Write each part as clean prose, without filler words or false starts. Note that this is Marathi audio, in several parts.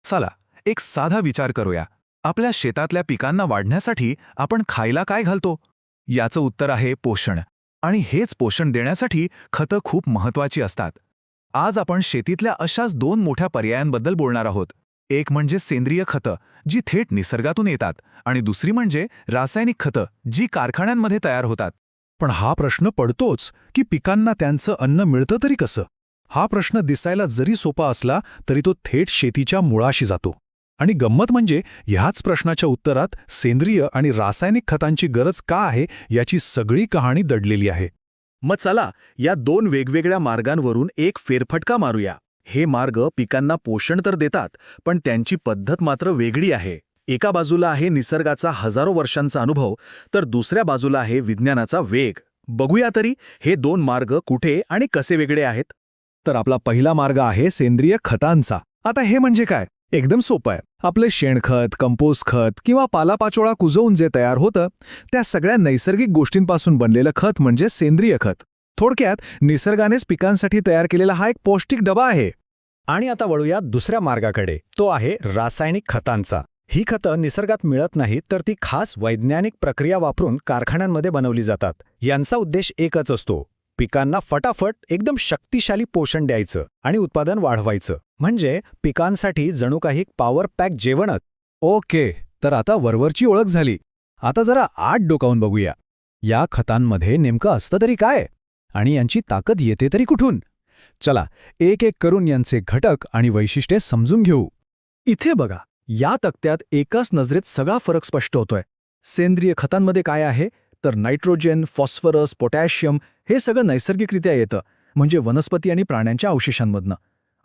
चला एक साधा विचार करूया. आपल्या शेतातल्या पिकांना वाढण्यासाठी आपण खायला काय घालतो? याचं उत्तर आहे पोषण. आणि हेच पोषण देण्यासाठी खतं खूप महत्वाची असतात. आज आपण शेतीतल्या अशाच दोन मोठ्या पर्यायांबद्दल बोलणार आहोत. एक म्हणजे सेंद्रिय खतं, जी थेट निसर्गातून येतात, आणि दुसरी म्हणजे रासायनिक खतं, जी कारखान्यांमध्ये तयार होतात. पण हा प्रश्न पडतोच की पिकांना त्यांचं अन्न मिळतं तरी कसं? हा प्रश्न दिसायला जरी सोपा असला तरी तो थेट शेतीच्या मुळाशी जातो. आणि गंमत म्हणजे ह्याच प्रश्नाच्या उत्तरात सेंद्रिय आणि रासायनिक खतांची गरज का आहे याची सगळी कहाणी दडलेली आहे. मग चला या दोन वेगवेगळ्या मार्गांवरून एक फेरफटका मारूया. हे मार्ग पिकांना पोषण तर देतात, पण त्यांची पद्धत मात्र वेगळी आहे. एका बाजूला आहे निसर्गाचा हजारो वर्षांचा अनुभव, तर दुसऱ्या बाजूला आहे विज्ञानाचा वेग. बघूया तरी हे दोन मार्ग कुठे आणि कसे वेगळे आहेत. तर आपला पहिला मार्ग आहे सेंद्रिय खतांचा. आता हे म्हणजे काय? एकदम सोपं आहे. आपले शेणखत, कंपोस्ट खत किंवा पालापाचोळा कुजवून जे तयार होतं त्या सगळ्या नैसर्गिक गोष्टींपासून बनलेलं खत म्हणजे सेंद्रिय खत. थोडक्यात निसर्गानेच पिकांसाठी तयार केलेला हा एक पौष्टिक डबा आहे. आणि आता वळूया दुसऱ्या मार्गाकडे, तो आहे रासायनिक खतांचा. ही खतं निसर्गात मिळत नाहीत, तर ती खास वैज्ञानिक प्रक्रिया वापरून कारखान्यांमध्ये बनवली जातात. यांचा उद्देश एकच असतो, पिकांना फटाफट एकदम शक्तिशाली पोषण द्यायचं आणि उत्पादन वाढवायचं. म्हणजे पिकांसाठी जणू काही पॉवर पॅक जेवणच. ओके, तर आता वरवरची ओळख झाली. आता जरा आत डोकावून बघूया. या खतांमध्ये नेमकं असतं तरी काय? आणि यांची ताकद येते तरी कुठून? चला एक एक करून यांचे घटक आणि वैशिष्ट्ये समजून घेऊ. इथे बघा, या तक्त्यात एकाच नजरेत सगळा फरक स्पष्ट होतोय. सेंद्रिय खतांमध्ये काय आहे तर नायट्रोजन, फॉस्फरस, पोटॅशियम हे सगळं नैसर्गिकरित्या येतं, म्हणजे वनस्पती आणि प्राण्यांच्या अवशेषांमधनं.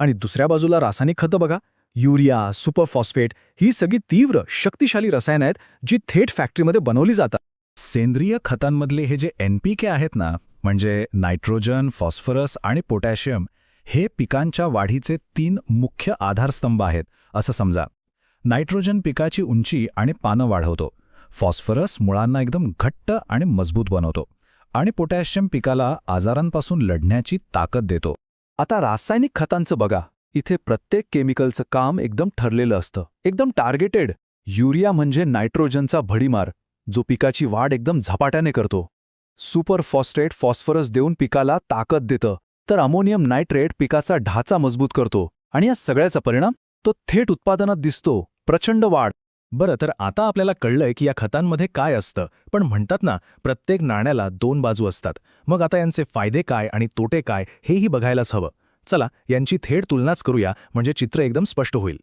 आणि दुसऱ्या बाजूला रासायनिक खतं बघा, युरिया, सुपरफॉस्फेट ही सगळी तीव्र शक्तिशाली रसायनं आहेत, जी थेट फॅक्टरीमध्ये बनवली जातात. सेंद्रिय खतांमधले हे जे NPK आहेत ना, म्हणजे नायट्रोजन, फॉस्फरस आणि पोटॅशियम, हे पिकांच्या वाढीचे 3 मुख्य आधारस्तंभ आहेत असं समजा. नायट्रोजन पिकाची उंची आणि पानं वाढवतो, फॉस्फरस मुळांना एकदम घट्ट आणि मजबूत बनवतो, आणि पोटॅशियम पिकाला आजारांपासून लढण्याची ताकद देतो. आता रासायनिक खतांचं बघा, इथे प्रत्येक केमिकलचं काम एकदम ठरलेलं असतं, एकदम टार्गेटेड. युरिया म्हणजे नायट्रोजनचा भडीमार, जो पिकाची वाढ एकदम झपाट्याने करतो. सुपर फॉस्फेट फॉस्फरस देऊन पिकाला ताकद देतं, तर अमोनियम नायट्रेट पिकाचा ढाचा मजबूत करतो. आणि या सगळ्याचा परिणाम तो थेट उत्पादनात दिसतो, प्रचंड वाढ. बरं, तर आता आपल्याला कळलंय की या खतांमध्ये काय असतं. पण म्हणतात ना, प्रत्येक नाण्याला 2 बाजू असतात. मग आता यांचे फायदे काय आणि तोटे काय हेही बघायलाच हवं. चला यांची थेट तुलनाच करूया, म्हणजे चित्र एकदम स्पष्ट होईल.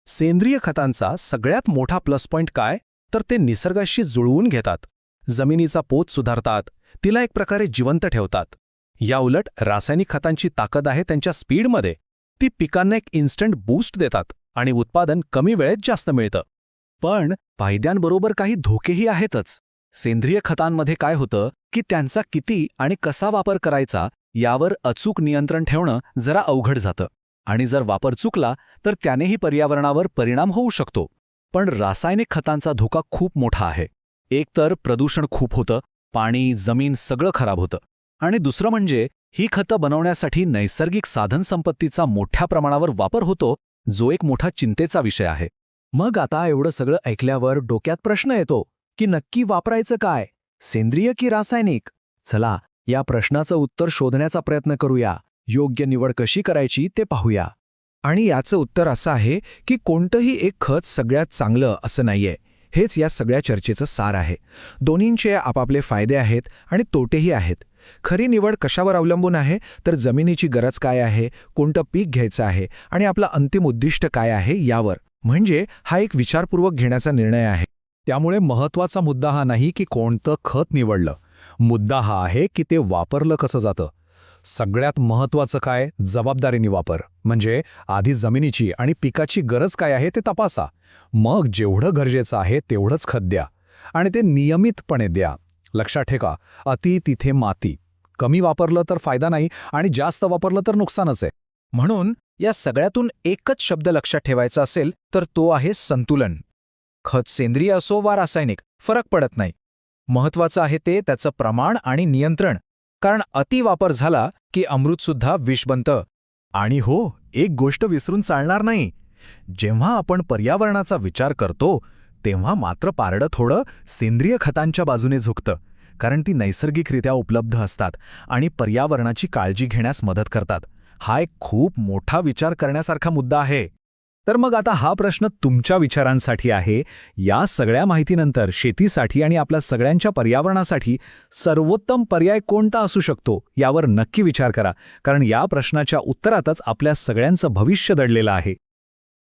सेंद्रिय खतांचा सगळ्यात मोठा प्लस पॉइंट काय तर ते निसर्गाशी जुळवून घेतात. जमिनीचा पोत सुधारतात, तिला एक प्रकारे जिवंत ठेवतात. या उलट रासायनिक खतांची ताकद आहे त्यांच्या स्पीडमध्ये. ती पिकांना एक इन्स्टंट बूस्ट देतात आणि उत्पादन कमी वेळेत जास्त मिळतं. पण फायद्यांबरोबर काही धोकेही आहेतच. सेंद्रिय खतांमध्ये काय होतं की त्यांचा किती आणि कसा वापर करायचा यावर अचूक नियंत्रण ठेवणं जरा अवघड जातं. आणि जर वापर चुकला तर त्यानेही पर्यावरणावर परिणाम होऊ शकतो. पण रासायनिक खतांचा धोका खूप मोठा आहे. एक तर प्रदूषण खूप होतं, पाणी, जमीन सगळं खराब होतं. आणि दुसरं म्हणजे ही खतं बनवण्यासाठी नैसर्गिक साधनसंपत्तीचा मोठ्या प्रमाणावर वापर होतो, जो एक मोठा चिंतेचा विषय आहे. मग आता एवढं सगळं ऐकल्यावर डोक्यात प्रश्न येतो की नक्की वापरायचं काय, सेंद्रिय की रासायनिक? चला या प्रश्नाचं उत्तर शोधण्याचा प्रयत्न करूया. योग्य निवड कशी करायची ते पाहूया. आणि याचं उत्तर असं आहे की कोणतंही एक खत सगळ्यात चांगलं असं नाहीये. हेच या सगळ्या चर्चेचं सार आहे. दोन्हींचे आपापले फायदे आहेत आणि तोटेही आहेत. खरी निवड कशावर अवलंबून आहे तर जमिनीची गरज काय आहे, कोणतं पीक घ्यायचं आहे आणि आपलं अंतिम उद्दिष्ट काय आहे यावर. म्हणजे हा एक विचारपूर्वक घेण्याचा निर्णय आहे. त्यामुळे महत्त्वाचा मुद्दा हा नाही की कोणतं खत निवडलं, मुद्दा हा आहे की ते वापरलं कसं जातं. सगळ्यात महत्त्वाचं काय, जबाबदारीने वापर. म्हणजे आधी जमिनीची आणि पिकाची गरज काय आहे ते तपासा. मग जेवढं गरजेचं आहे तेवढंच खत द्या आणि ते नियमितपणे द्या. लक्षात ठेवा, अति तिथे माती. कमी वापरलं तर फायदा नाही आणि जास्त वापरलं तर नुकसानच आहे. म्हणून या सगळ्यातून एकच शब्द लक्षात ठेवायचा असेल तर तो आहे संतुलन. खत सेंद्रिय असो वा रासायनिक फरक पडत नाही. महत्त्वाचं आहे ते त्याचं प्रमाण आणि नियंत्रण. कारण अतिवापर झाला की अमृतसुद्धा विष बनतं. आणि हो, एक गोष्ट विसरून चालणार नाही, जेव्हा आपण पर्यावरणाचा विचार करतो तेव्हा मात्र पारडं थोडं सेंद्रिय खतांच्या बाजूने झुकतं, कारण ती नैसर्गिकरित्या उपलब्ध असतात आणि पर्यावरणाची काळजी घेण्यास मदत करतात. हा एक खूप मोठा विचार करण्यासारखा मुद्दा आहे. तर मग आता हा प्रश्न तुमच्या विचारांसाठी आहे. या सगळ्या माहितीनंतर शेतीसाठी आणि आपल्या सगळ्यांच्या पर्यावरणासाठी सर्वोत्तम पर्याय कोणता असू शकतो यावर नक्की विचार करा, कारण या प्रश्नाच्या उत्तरातच आपल्या सगळ्यांचं भविष्य दडलेलं आहे.